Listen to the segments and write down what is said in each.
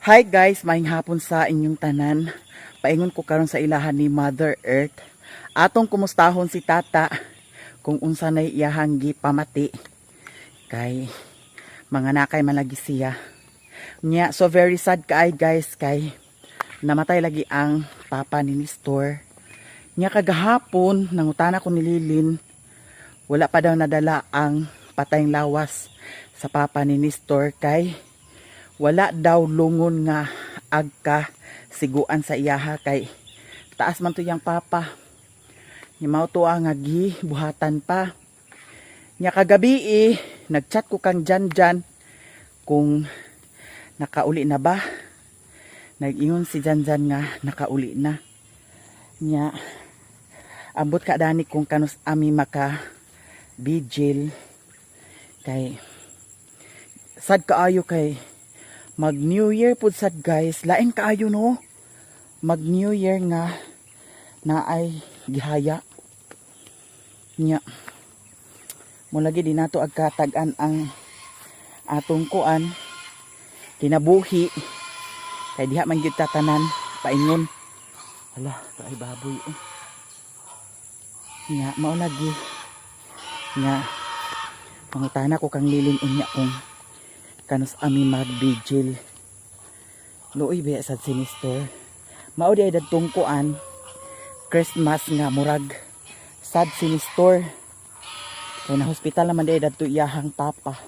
Hi guys, maayong hapon sa inyong tanan. Paingon ko karon sa ilahan ni Mother Earth. Atong kumustahon si Tata kung unsa nay iyahang gipamati kay mga nakay malagi siya. Nya so very sad kaay guys kay namatay lagi ang papa ni Nestor. Nya kagahapon nangutana ko ni Lilin, wala pa daw nadala ang patayng lawas sa papa ni Nestor kay wala daw lungon nga agka siguan sa iyaha kay taas man to yang papa. Nya mao to nga gibuhatan pa. Nya kagabi nagchat ko kang Janjan kung nakauli na ba. Nag-ingon si Janjan nga nakauli na. Nya ambot ka dani kung kanus ami maka vigil kay sad kaayo kay mag New Year pud sad guys. Lain kaayo no. Mag New Year nga na ay gihaya. Nya mulagi din nato agkatag-an ang atong kuan kinabuhi kay diha man gyud tatanan paingon. Hala, kaay baboy Nya mao lagi. Nya pangutana ko kang Lilin unya kung kanus ami mag-vigil. Luoy ba sa sinister. Mao di ay dadtong kuan Christmas nga murag sad sinister. Kaya na hospital naman di ay dadto iyahang papa.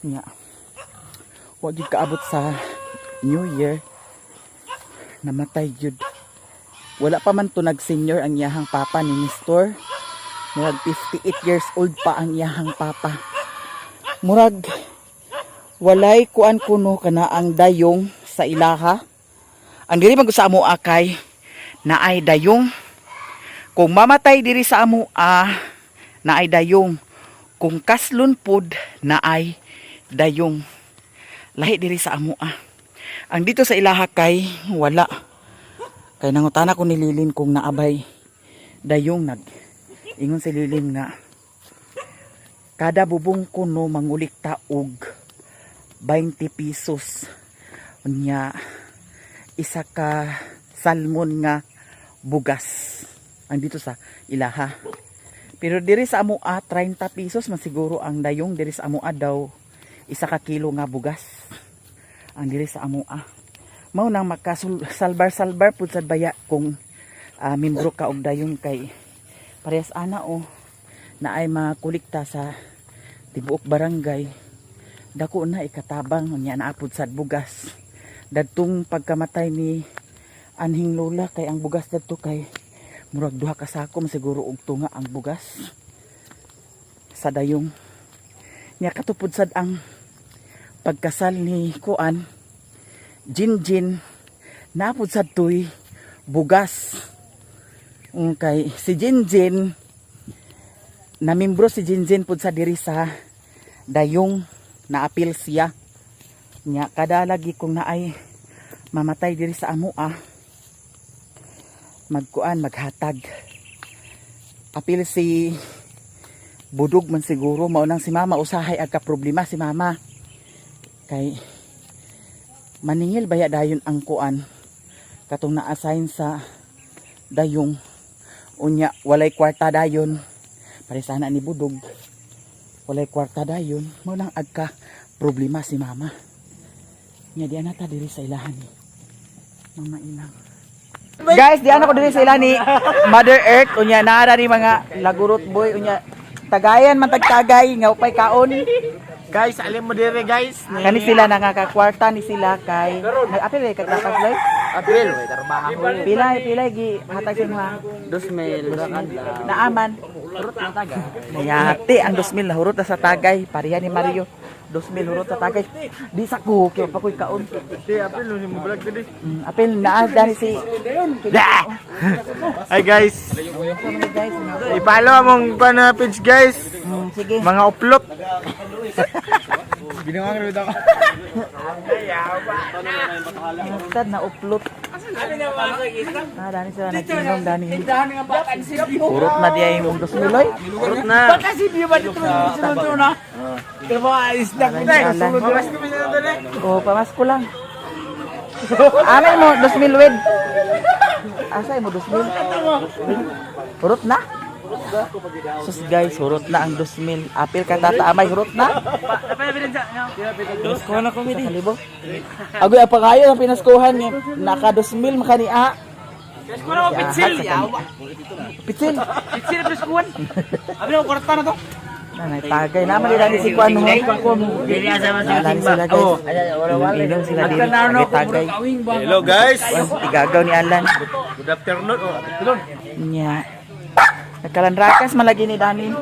Nya wa gyud kaabot sa New Year namatay gyud. Wala pa man to nag-senior ang iyahang papa ni Nestor. Murag 58 years old pa ang iyahang papa. Murag walay kuan kuno kana ang dayong sa ilaha. Ang diri mag sa amo akay naay dayong. Kung mamatay diri sa amo naay dayong. Kung kaslon pud naay dayong. Lahi diri sa amo Ang dito sa ilaha kay wala. Kay nangutana ko ni Lilin kung naabay dayong ingon si Lilin nga kada bubong kuno mangulikta og 20 pesos. Unya isa ka salmon nga bugas ang dito sa ilaha. Pero diri sa amo 30 pesos man siguro ang dayong. Diri sa amo daw isa ka kilo nga bugas ang diri sa amo mao nang makasalbar-salbar pud sa baya kung membro ka og dayong kay parehas ana na ay makulikta sa tibuok barangay. Dako na ikatabang nya naapod sad bugas. Dadtong pagkamatay ni anhing lola kay ang bugas dadto kay murag 2 ka sako siguro og tunga ang bugas sa dayong. Nya katupod sad ang pagkasal ni kuan Jinjin naapod sad toy bugas. Kay si Jinjin na membro si Jinjin pud sa diri sa dayong naapil siya. Nya kada lagi kung naay mamatay diri sa amo magkuan maghatag. Apil si Budog man siguro mao nang si mama usahay agka problema si mama. Kay maningil baya dayon ang kuan katong na-assign sa dayong. Unya walay kwarta dayon. Pare sana ni Budog. Walay kwarta dayon mo nang agka problema si mama. Nya di ana ta diri sa ilahan ni mama ilang. Guys, di ana ko diri sa ilahan ni Mother Earth. Unya naara ni mga lagurot boy. Unya tagayan man tagtagay nga upay kaon. Guys, alam mo dire guys. Kani sila nangakakwarta ni sila kay apil kay katas live. April, may trabaho. Pilay gi hatag sa mga 2,000 naaman. Turot na taga. Nayati ang 2,000 na hurot na sa tagay. Parihan ni Mario. 2,000 hurot sa tagay. Di sa ko kay pa koy kaon. Si April mo vlog diri. Apil naa dani si Hi guys. guys. I-follow among page guys. Sige. Mga upload. Ginawa nga rin ako. Tad na upload. Dani sila nagtinom dani. Urot na di ay mong 2,000 oy. Urot na. Kasi di ba dito sunod na? Pero mga isda ko na. O, pamasko lang. Amay mo 2,000 wed. Asay mo 2,000? Hurot na? Sus guys, hurot na ang 2,000. Apil ka tata amay, hurot na? Kuha na kami di. Kalibo. Agoy ang pangayo ang pinaskuhan niya. Naka 2,000 makania. Kuha na ko pitsil. Yawa. Pitsil. Pitsil plus kuwan. Abi na kwarta na to. Nanay tagay naman nila ni si Kuan mo. Dili asama Nalan sila guys. Ilaw sila dili. Tagay. Hello guys. Igagaw ni Alan. Good afternoon. Oh, afternoon. Nya. Nagkalanrakas malagi ni Dani.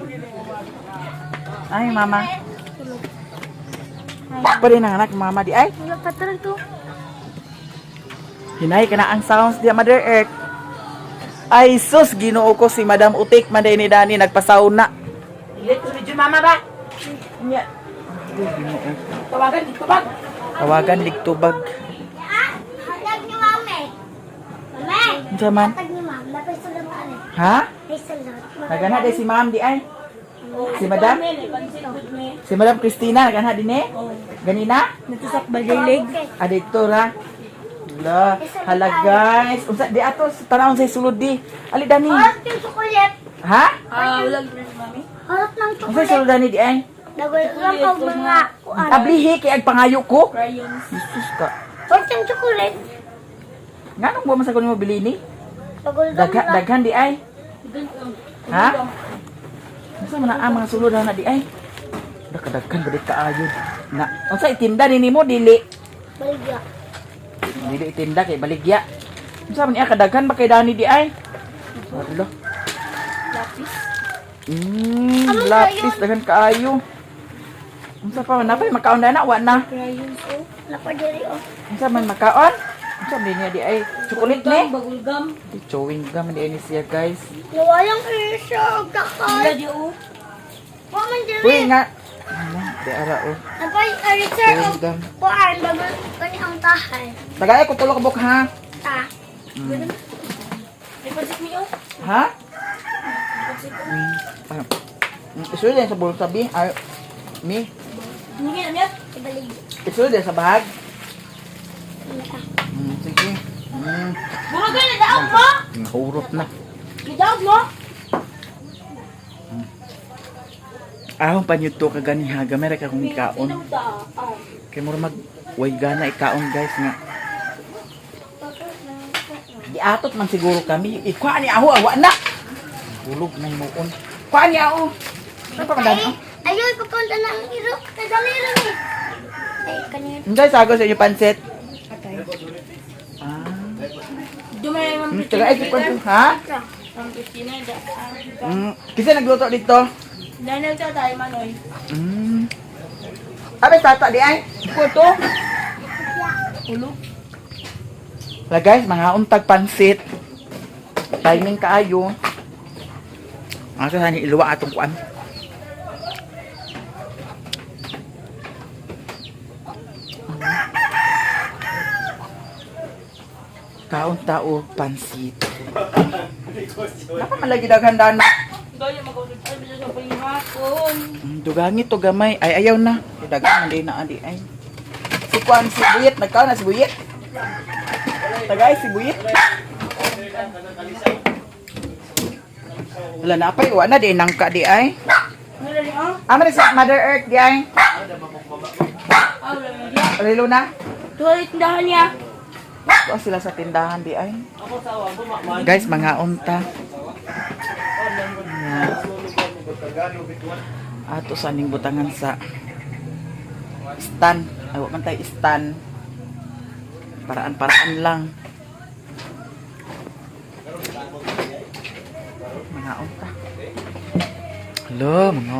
Ay mama. Pa rin ang anak mama di ay. Wala pa talaga to. Hinay ka na ang sounds di Mother Earth. Ay sus, ginoo ko si Madam Utik manday ni Dani nagpasauna. Ilit ko medyo mama ba? Nya. Tawagan dito ba? Tawagan ligtubag. Hatag ni mami. Mami. Unsa man? Hatag ni mami. Lapay sa laman. Ha? Ay sa laman. Nagana day si Ma'am di ay. Si Madam? Si Madam Christina nagana din eh. Ganina? Natusak ba dilig? Adito ra. Hala, hala guys. Unsa di ato tanawon sa sulod di. Ali Dani. Harap yung sukulit. Ha? Harap ng Unsa sukulit. sulod Dani di ay? Dagol lang ko mga kuan. Ablihi kay ag pangayo ko. Jesus ka. Harap yung sukulit. Nganong mo masagol mo bilini? Dagol lang lang. Daghan di ay. Ha? Unsa man ang mga sulod na di ay? Daghan ba kaayo na. Unsa itinda nimo dili? Baligya. Dili itinda kay baligya. Unsa man iya kadaghan ba kay Dani di ay? Wala. Lapis. Lapis daghan kaayo. Unsa pa man napay makaon na wa na. Crayons oh. Napa diri oh. Unsa man makaon? Unsa man niya di ay? Chocolate ni? Bagulgam. Di chewing gum di ni siya guys. Nawalang siya. Kakay. Dadi oh. Wa man Uy diri. nga. Ano? Di ara oh. Napay sir oh. Chewing gum. Kuan bagul kani ang tahay. Tagay ko tulo ka buk ha. Ta. Ha? Isulit din sa bulsa bi. Ay, mi. Ibalig. Isulit din sa bahag. Ano ka? Sige. Buro ka na daog mo? Nahurot na. Gidaog mo? Ahong panyud to kaganiha gamay ra ka kung ikaon. Kay mo mag way gana ikaon guys nga. Giatot man siguro kami. Ikuha ni aho awa na. Bulog na himuon. Kuha ni aho. Ano pa madami? Ayaw, ipapunta na ang iro. Kadali rin eh. Ay, kanina. Hindi sago sa inyo pansit. Ah. Dumay mo. Taga ay ko ha? Ang Christina, Kasi nagluto dito. Dahil sa tayo, Manoy. Abe tata di ay. Kuto. Ulo. La guys, mga untag pansit. Timing kaayo. Ang sa ni iluwa atong kuan. Kaon tao pansit. Napa man lagi daghan dana. Gaya mag-ulit sa bisa sa pangihapon. Dugangi to gamay. Ay ayaw na. Daghan man din na adi ay. Si kuan si Buyet, nagkaon na si Buyet. Tagay si Buyet. Wala na pa iwa na di nangka di ay. Wala rin oh. Amo na si Mother Earth di ay. Ah, wala rin yan. Relo na. Tuwalit tindahan niya. Tuwa sila sa tindahan di ay. Guys, mga unta. Ato sa ning butangan sa stand. Ay, wag man tayo stand. Paraan-paraan lang. Mga unta. Hello, mga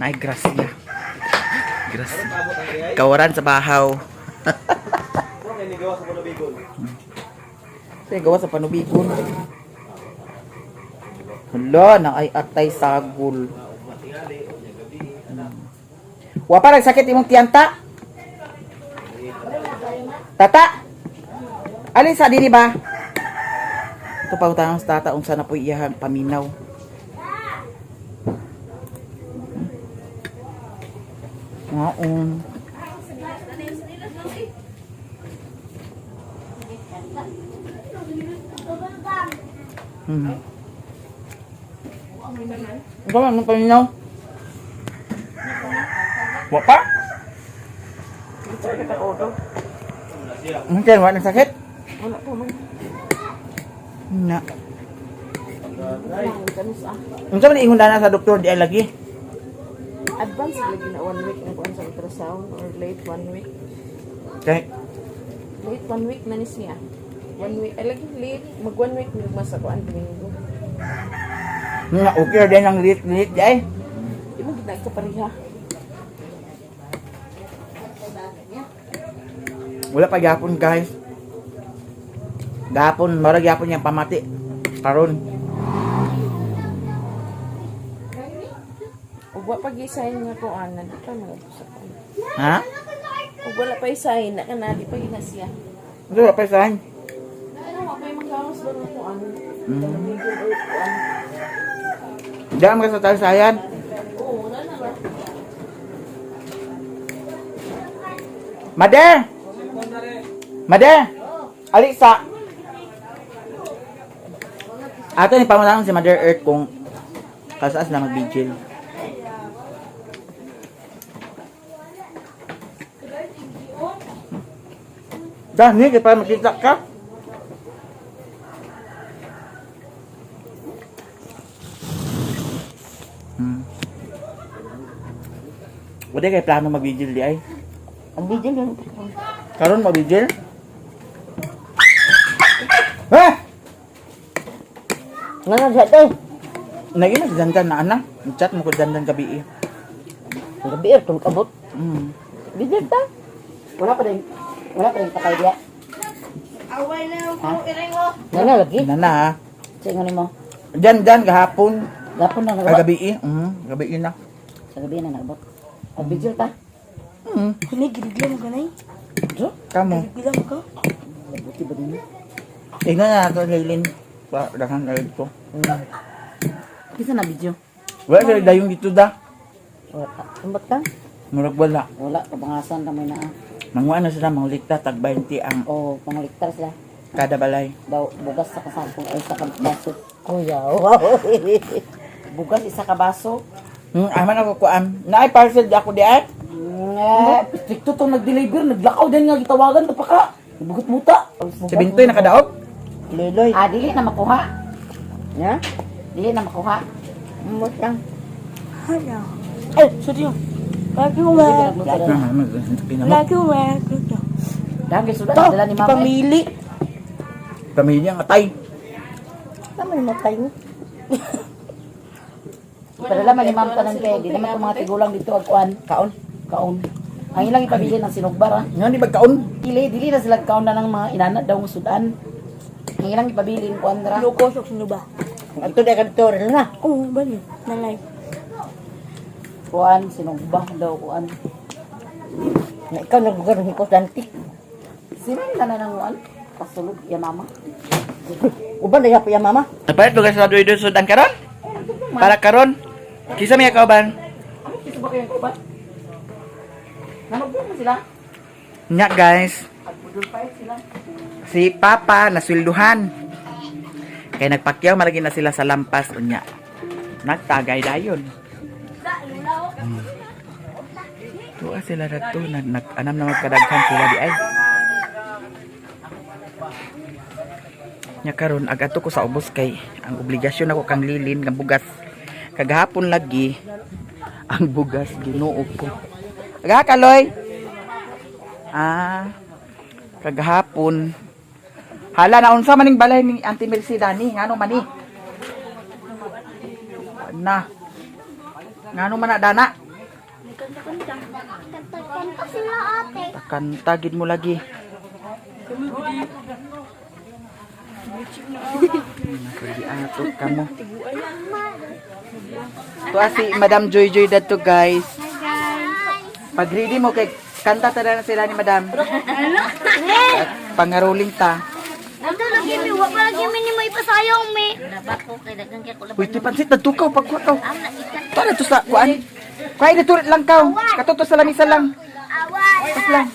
naay grasya. Grasya. Kawaran sa bahaw. Sige, gawa sa panubigon. Hala, na ay atay sagol. Wa pa nagsakit imong tiyanta? Tata? Alin sa diri ba? Ito pa utang sa tata unsa na po iyang paminaw. Ngaon. Ikaw anong paninaw? Wa pa? Mungkin wala sakit? Wala po man. Na. Kanus Unsa man ingon na sa doktor di ay lagi? advance lagi na 1 week na kuan sa ultrasound or late 1 week. Kay Late 1 week na ni siya. 1 week ay lagi late mag 1 week ni mas ako ang domingo. nga okay din ang lit di ay. Di mo gid ka pareha. Wala pa gyapon guys. Gapon, marag gyapon yang pamati. Karon. Ug wa pa gisahin nga kuan na di ka sa kuan. Ha? Ug wala pa isahin na kana di pa gina siya. Unsa wala pa sahan? Ano wa pa magawas ba ng kuan? Diyan mo sa tayo sayan. Oo, wala na ba? Mother! Mother! Alisa! Ato ni pamanang si Mother Earth kung kasaas na mag-vigil. Dahil kita pa makita ka. Wala kayo plano mag-vigil di ay? Ang video yun. Karon mag-vigil? Ha? Nga na siya to. Naging mas dandan na anak. Chat mo ko dandan gabi eh. Gabi itong kabot. Video ta. Wala pa rin patay dia. Away na yung kung iring mo. Nga na lagi. Nana ha. Sige ni mo. Diyan gahapon. Gapon na Gabi eh. Gabi na. Sa gabi na nabot. Ang video ta. Kani, girigla mo ganay. Kamu. Girigla mo ka. Buti ba din? Tingnan na nato Haylin. Dahan na ito. Kisa na video. Wala sila dayong dito da. Wala. Umbat ka? Murag wala. Wala. Kabangasan na may naa. Manguha na sila manglikta tag 20 ang O, pangliktar sila. kada balay. Daw, bugas sa kasampung ay sa kabaso. Kuya, wow. Bugas isa ka baso. Aman ako kuan. Naay parcel di ako di ay. Nga. Stricto to nag-deliver, naglakaw din nga gitawagan to pa ka. Bugot muta. Si Bintoy nakadaog. Liloy. Dili na makuha. Ya? Dili na makuha. Umot lang. Hala. Ay, sorry yun. Lagi umayag. Lagi umayag. Lagi sudah dala ni mama. Pamili. Pamilya nga tay. Tama yung matay mo. Padala man ni mama tanan kay di naman itong mga tigulang dito agkuan. Kaon. Kaon. Ang ilang ipabilin ng sinugbar ha. Nga ni bagkaon. Dili na sila kaon na ng mga inanat daw sudan. Ang ilang ipabilin kuan dra. Lukosok sino ba? Adto na kadto na. Oo, ba niyo? Nalay. Kuan sinugba daw kuan. Na ikaw nagbugar ni ko dantik. Sino na nang kuan? Pasulog ya mama. Uban na ya mama. Dapat tugas sa doy sudan karon? Para karon. Kisa may kauban. Ano kito ba kayo kuban? Namagbuo sila. Nya guys. Agbudol pa sila. Si Papa naswelduhan. Kaya nagpakyaw malagi na sila sa lampas unya. Nagtagay dayon. Tuwa sila dito nag-anam na magkadaghan sila di ay. Nya karon agato ko sa ubos kay ang obligasyon ako kang lilin nga bugas. Kagahapon lagi ang bugas Ginoo ko. Aga kaloy. Kagahapon. Hala na unsa maning balay ni Auntie Mercy Dani, ngano man ni? Na. Ngano man na dana? Kanta sila ate. Kanta gid mo lagi. Nakadi ato kamo. To si Madam Joy Joy dadto guys. Pag ready mo kay kanta tada na sila ni Madam. At pangaruling ta. Ito lagi mi, wag pa lagi mi ni may pasayong mi. Uy, ti pansit nagtukaw pagkuha ka. Tara to sa kuan. Kuha dito lang ka. Katuto sa lamisa lang. Awan. Tos lang.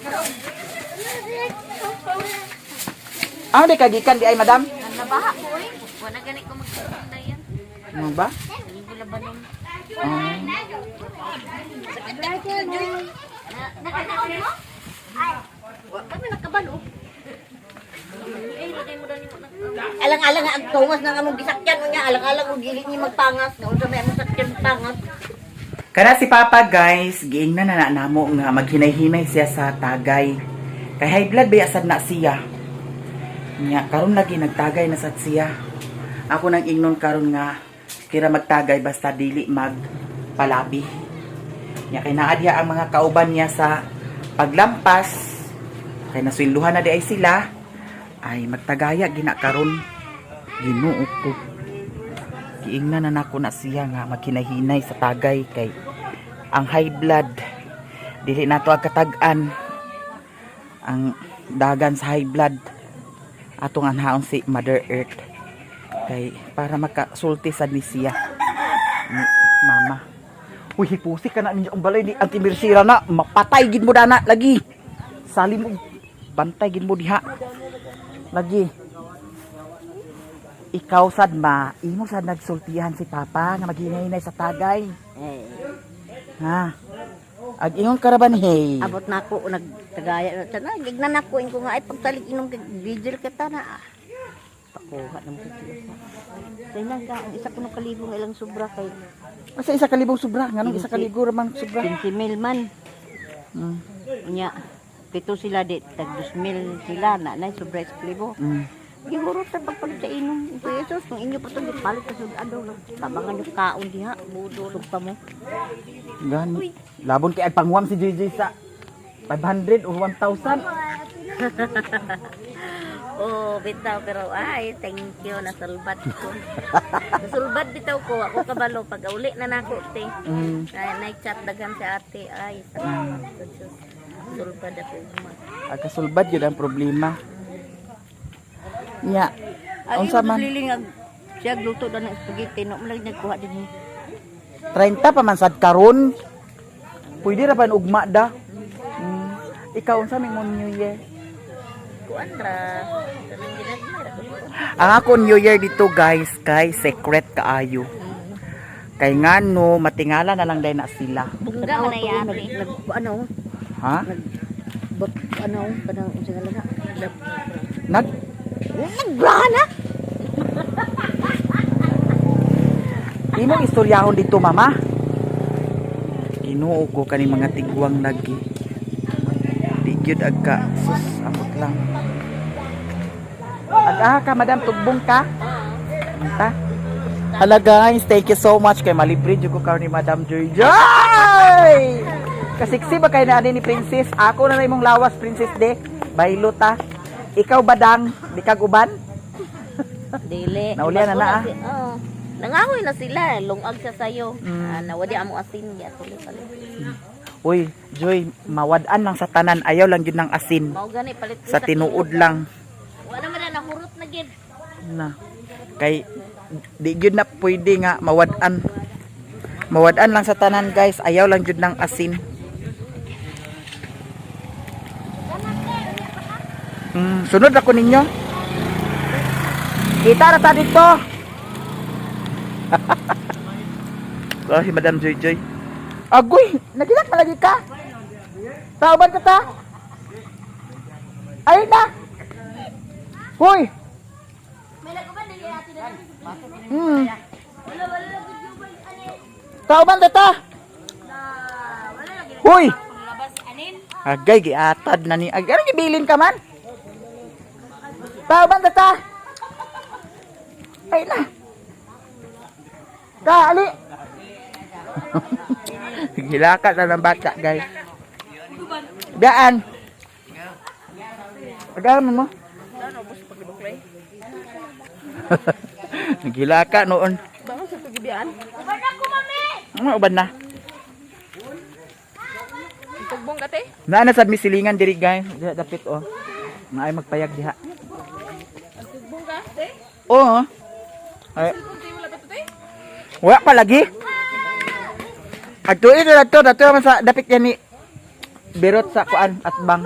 Ang di kagikan di ay Madam. Nabaha ko eh. Wala gani ko Ano ba? Nakataon mo? Ay. Kami nakabalo. Alang-alang nga ang tungas ng among gisakyan mo niya. Alang-alang ang gilit niya magpangas. Kung sa may among sakyan magpangas. Kana si Papa guys, giing na namo nga maghinay-hinay siya sa tagay. Kay high blood ba asad na siya. Nya karon lagi nagtagay na sad siya. Ako nang ingnon karon nga kira magtagay basta dili magpalabi. Nya kay naa diha ang mga kauban niya sa paglampas. Kay naswelduhan na di ay sila. Ay magtagaya gina karon. Ginoo ko. Giingnan na nako na siya nga maghinay-hinay sa tagay kay ang high blood dili nato agkatag-an ang dagan sa high blood atong anhaon si Mother Earth kay para makasulti sad ni siya ni mama. Uy, hipusi ka na ninyo ang balay ni Auntie Mirsira na mapatay gid mo dana lagi. Sali mo bantay gid mo diha. Lagi. Ikaw sad ma, imo sad nagsultihan si Papa nga maghinay-hinay sa tagay. Ha? Ag ingon karaban hey. Abot na ako nagtagaya na sana. Gignan ako ko nga ay pagtalik inom kay vigil kita na. Pakuha ng kutila. Kailan ka ang isa kuno kalibo nga ilang sobra kay Asa isa ka libong sobra? Nganong isa ka libo ramang sobra? 20,000 man. Nya pito sila di tag 2,000 sila na sobra sa kalibo. Siguro sa pagpalit sa inom. Ito Jesus, kung inyo pa ito, palit ka sa adaw lang. Tabangan yung kaon diha, budulog pa mo. Gani. Labon kay pangwam si JJ sa 500 o 1,000. Oh, bitaw, pero ay, thank you, nasulbad ko. Nasulbad bitaw ko, ako kabalo, pag uli na nako, te. Nai-chat dagan sa ate, ay, salamat sa Diyos. Sulbad ako. Agkasulbad yun ang problema. Nya. Unsa man? Lilingag, siya gluto na ng spaghetti, no, malag nagkuha din. 30 pa man sad karon. Pwede ra pa ugma da. Ikaw unsa ning New Year? Kuan ra. Ang ako New Year dito guys, kay secret kaayo. Kay ngano matingala na lang dahil na sila. Bungga man na yan. Ano? Ha? Ano? Kanang usang na. Nag Nagbrana? imong istoryahon dito mama. Ginoo ko kani mga tigwang lagi. Di gyud agka sus amot lang. Aga ka madam tugbong ka? Anta? Hala guys, thank you so much kay malibre jud ko karon ni Madam Joy. Joy! Kasiksi ba kay na ni Princess? Ako na imong lawas Princess de. Baylo ta. Ikaw badang di kag uban? Dili. Naulian na na, ah. Oo. Nangahoy na sila, lungag sa sayo. Nawadi amo asin ya tuloy. Uy, Joy, mawad-an lang sa tanan, ayaw lang yun ng asin. Mao gani palit Sa tinuod lang. Wala man na hurot na gid. Na. Kay di gyud na pwede nga mawad-an. Mawad-an lang sa tanan, guys. Ayaw lang jud ng asin. Sunod ako ninyo. Kita na ta dito. Oh, si Madam Joy Joy. Agoy, nagilat na lagi ka. Tauban ka ta. Ayun na. Hoy. Tauban ka ta. Hoy. Agay, giatad na ni. Agay, gibilin ka man. Tauban ka ta. Ayun na. Kali. Gilakat na ng bata, guys. Daan. Daan mo. Gilaka noon. Bangon sa pagibian. Uban ako, mami! Ano uban na? Tugbong ka te. Naana sa misilingan diri, guys. Diha dapit oh. Naay magpayag diha. Tugbong ka te. Oo. Ay. Wala pa lagi. Ato ito dato man sa dapit yan ni Berot sa kuan at bang.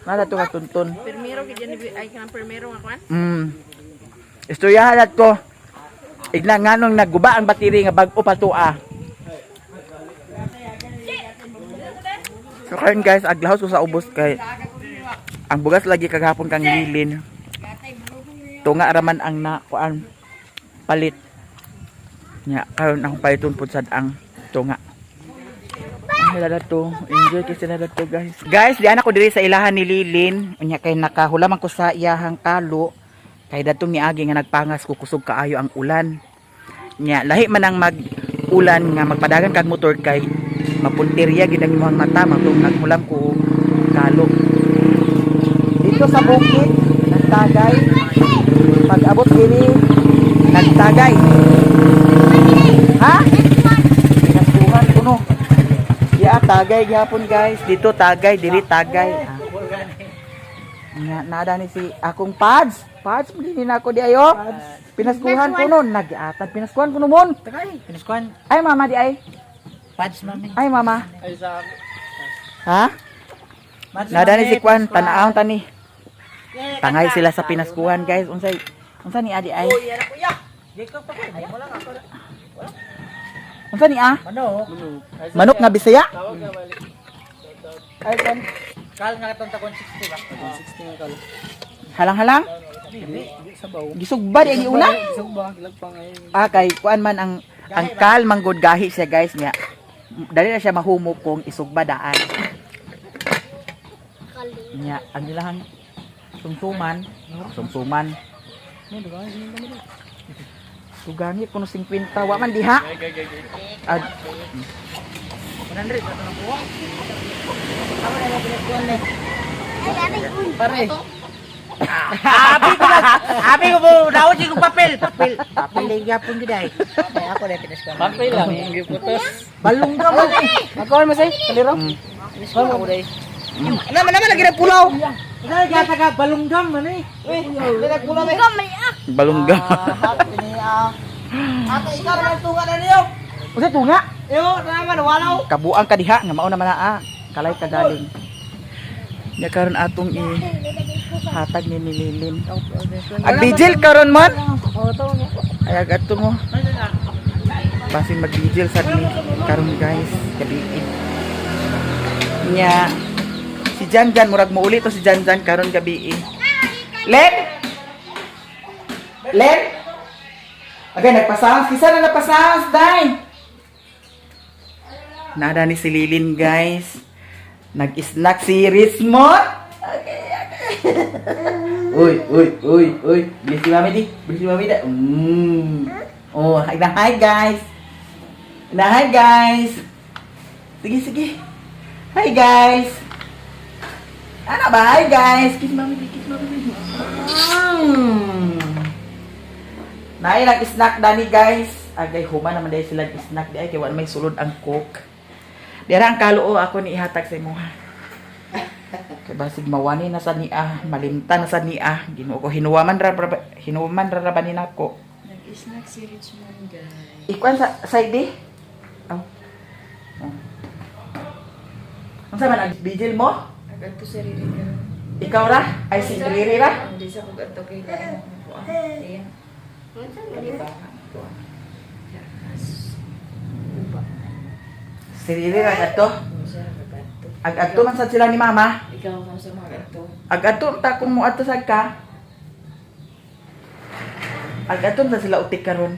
Na dato ka tuntun. Primero gid ni ay kanang primero nga kuan. Istoryahan nato. Igna nga nung nagguba ang battery nga bag-o pa to ah. So karon guys, aglahos ko sa ubos kay ang bugas lagi kagahapon kang lilin. Tunga raman ang nakuan palit. Nya karon ang paliton pud sad ang tunga. Nila to, enjoy kasi nila to guys. Guys, di ana ko diri sa ilahan ni Lilin. Unya kay nakahulam ko sa iyahang kalo. Kay datong niagi nga nagpangas ko kusog kaayo ang ulan. Nya lahi man ang mag-ulan nga magpadagan kag motor kay mapuntirya gid ang imong mata matong naghulam ko kalo. Dito sa bukid nagtagay. Pag abot diri nagtagay. Ha? Pinasuhan kuno. Ya, tagay gyapon guys. Dito tagay, diri tagay. Nga nada ni si akong pads. Pads muli na ako di ayo. Pinaskuhan ko nun. Nag-atad pinaskuhan ko nun. Pinaskuhan. Ay mama di ay. Pads, mami. Ay mama. Ay, sa... Ha? Nada ni si Kwan, tanaang tani. Tangay sila sa pinaskuhan guys. Unsa ni adi ay? Unsa ni ah? Manok. Manok nga Bisaya? Ay, kan. Kal nga katong takon 60 ba? 60 nga kal. Halang-halang? Hindi sabaw. Gisugba di una? Isog ba? Gilagpang ay. Ah, kay kuan man ang kal manggod gahi siya guys niya. Dali na siya mahumok kung isugba daan. Niya, ang ilahang sumsuman. Tugangi kuno 50 wa man diha. Ad 100 ato na po. Pare. Abi ko po, daot si kong papel. Papel lagi gyapon gid ay. Ay ako na pinaskuhan. Papel lang yung putos. Balong ka man eh. Ako man say, kaliro. Pinaskuhan ako dai. Naman lagi na pulaw. Dai gata ka balunggam man eh. Dai pulaw eh. Balungga. Ate ikaw naman tunga na niyo. Usa tunga? Yo, naman walaw. Kabuang ka diha nga mao naman naa. Kalay ka galing. Nya karon atong hatag ni Nililin. Ag vigil karon man. Ay ag ato mo. Basin mag-vigil sad ni karon guys, gabi. Nya si Janjan murag mo uli to si Janjan karon gabi. Len? Len? Agay nagpasahas, kisa na nagpasahas, day. Nada ni si Lilin guys. Nag-snack si Rismon. Uy. Bilis si mami di. Bilis si mami da. Oh, hi guys. Hi guys. Sige. Hi guys. Ano ba? Hi guys. Kiss mami di. Naay nag-snack dani guys. Agay human naman dahil sila snack di ay kay wala may sulod ang cook. Dira ang kaluo ako ni ihatag sa imo ha. Kay basig mawani na sa niya, malimtan na sa niya. Ginoo ko hinuwaman ra ba ni nako. Nag-snack si Richmond, guys. Ikuan sa side di. Oh. Unsa man ang vigil mo? Agad to si Riri ka. Ikaw ra? Ay si Riri ra? Hindi sa kong gato kay Riri. Ayan. Diba? Si Riri ra kadto? Siya nagato. Ag-adto man sad sila ni mama. Ikaw kung sa mga gato. Ag-adto ta kung mo adto sad ka. Ag-adto ta sila utik karon.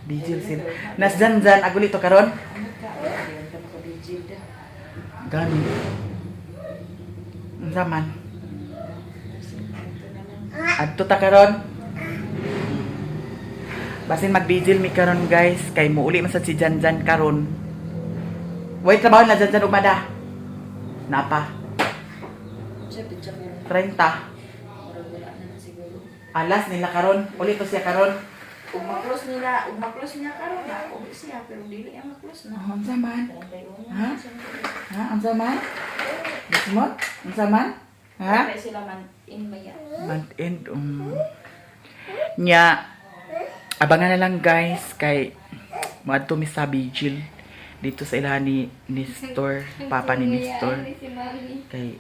Vigil sila. Nasdandan aguli to karon. Ano ka? Ayan ka makabigil da. Gani. Unsa man? Adto ta karon. Basin mag-vigil mi karon guys, kay muuli man sad si Janjan karon. Wait trabaho na Janjan umada. Napa? Siya pizza ko. 30. Wala na siguro. Alas nila karon. Uli to siya karon. Ug maklos niya karon na. Ug siya pero dili ang maklos na. Unsa man? Ha? Ha? Ha? Unsa man? Bismot? Unsa man? Ha? Kaya sila man in maya. Month end. Nya abangan na lang guys kay moadto mi sa vigil dito sa ilahan ni Nestor, papa ni Nestor. Kay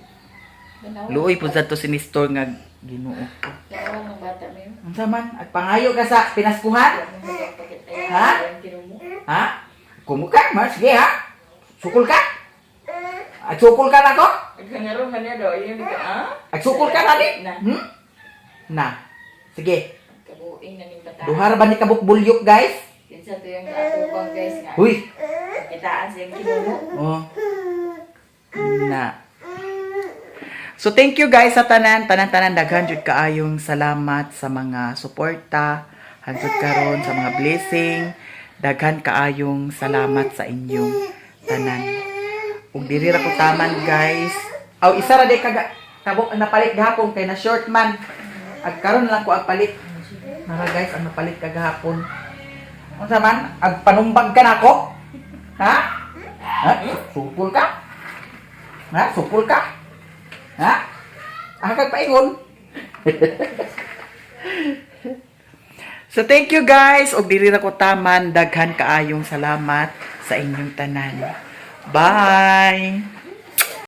luoy pud sa to si Nestor nga Ginoo ko. Dalawa ng bata mo yun. Unsa man? At pangayo ka sa pinaskuhan? Ha? Ha? Kumuka? Mas, sige ha? Sukul ka? At sukul ka na ko? Nagkangarong niya daw, yun ka, ah? At sukul ka na di? Na. Na. Sige. Kabuing na ning bata. Duhar ba ni kabukbulyok guys? Kinsa to yung atubang guys nga. Uy. Kitaan siyang kinuno. Oh. Na. So thank you guys sa tanan daghan jud kaayong salamat sa mga suporta hangtod karon sa mga blessing. Daghan kaayong salamat sa inyong tanan. Ug diri ra ko taman guys. Aw isa ra day kabok ang napalit gahapon kay na short man. Ag karon lang ko ang palit. Nara guys ang napalit kagahapon. Unsa man? Ag panumbag ka nako? Ha? Ha? Supul ka? Ha? Supul ka? Ha? Kag paingon. So thank you guys. Og diri ra ko taman daghan kaayong salamat sa inyong tanan. Bye.